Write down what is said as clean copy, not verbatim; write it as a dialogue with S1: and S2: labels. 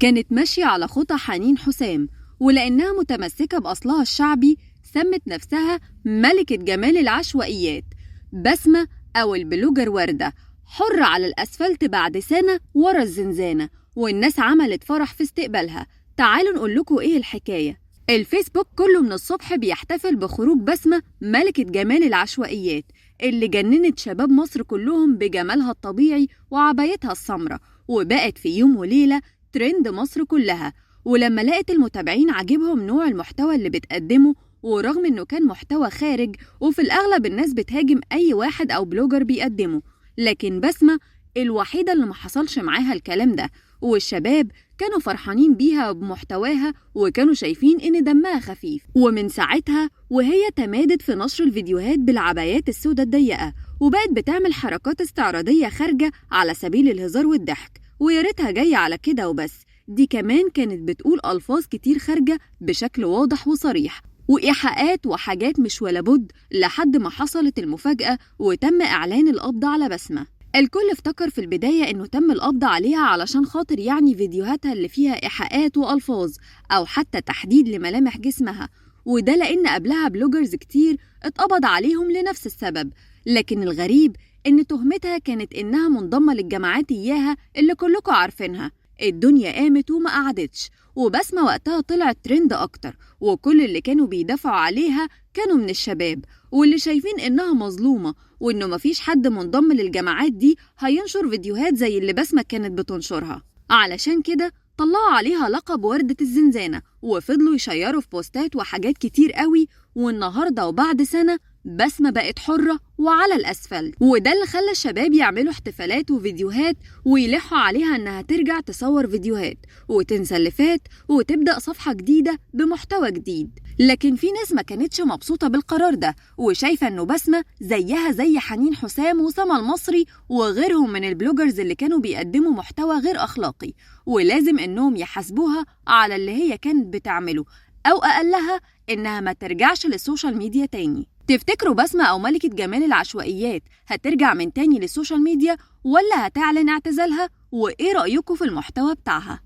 S1: كانت ماشية على خطى حنين حسام، ولأنها متمسكة بأصلها الشعبي سمت نفسها ملكة جمال العشوائيات. بسمة أو البلوجر وردة حرة على الأسفلت بعد سنة ورا الزنزانة، والناس عملت فرح في استقبالها. تعالوا نقول لكم إيه الحكاية. الفيسبوك كله من الصبح بيحتفل بخروج بسمة ملكة جمال العشوائيات اللي جننت شباب مصر كلهم بجمالها الطبيعي وعبايتها السمراء، وبقت في يوم وليلة ترند مصر كلها. ولما لقت المتابعين عاجبهم نوع المحتوى اللي بتقدمه، ورغم انه كان محتوى خارج وفي الاغلب الناس بتهاجم اي واحد او بلوجر بيقدمه، لكن بسمة الوحيدة اللي ما حصلش معاها الكلام ده، والشباب كانوا فرحانين بيها وبمحتواها وكانوا شايفين ان دمها خفيف. ومن ساعتها وهي تمادت في نشر الفيديوهات بالعبايات السوداء الضيقة، وبقت بتعمل حركات استعراضية خارجة على سبيل الهزار والضحك، ويا ريتها جاية على كده وبس، دي كمان كانت بتقول ألفاظ كتير خارجة بشكل واضح وصريح، وإيحاءات وحاجات مش ولا بد، لحد ما حصلت المفاجأة وتم إعلان القبض على بسمة. الكل افتكر في البداية إنه تم القبض عليها علشان خاطر يعني فيديوهاتها اللي فيها إيحاءات وألفاظ أو حتى تحديد لملامح جسمها، وده لأن قبلها بلوجرز كتير اتقبض عليهم لنفس السبب. لكن الغريب إن تهمتها كانت إنها منضمة للجماعات إياها اللي كلكم عارفينها. الدنيا قامت وما قعدتش، وبسمة وقتها طلعت ترند أكتر، وكل اللي كانوا بيدافعوا عليها كانوا من الشباب، واللي شايفين إنها مظلومة وإنه مفيش حد منضم للجماعات دي هينشر فيديوهات زي اللي بسمة كانت بتنشرها. علشان كده طلعوا عليها لقب وردة الزنزانة، وفضلوا يشيروا في بوستات وحاجات كتير قوي. والنهاردة وبعد سنة بسمة بقت حرة وعلى الأسفلت، وده اللي خلى الشباب يعملوا احتفالات وفيديوهات ويلحوا عليها إنها ترجع تصور فيديوهات وتنسى اللي فات وتبدأ صفحة جديدة بمحتوى جديد. لكن في ناس ما كانتش مبسوطة بالقرار ده، وشايفة إنه بسمة زيها زي حنين حسام وسما المصري وغيرهم من البلوجرز اللي كانوا بيقدموا محتوى غير أخلاقي، ولازم إنهم يحاسبوها على اللي هي كانت بتعمله، أو أقلها إنها ما ترجعش للسوشيال ميديا تاني. تفتكروا بسمة أو ملكة جمال العشوائيات هترجع من تاني للسوشيال ميديا ولا هتعلن اعتزالها؟ وإيه رأيكم في المحتوى بتاعها؟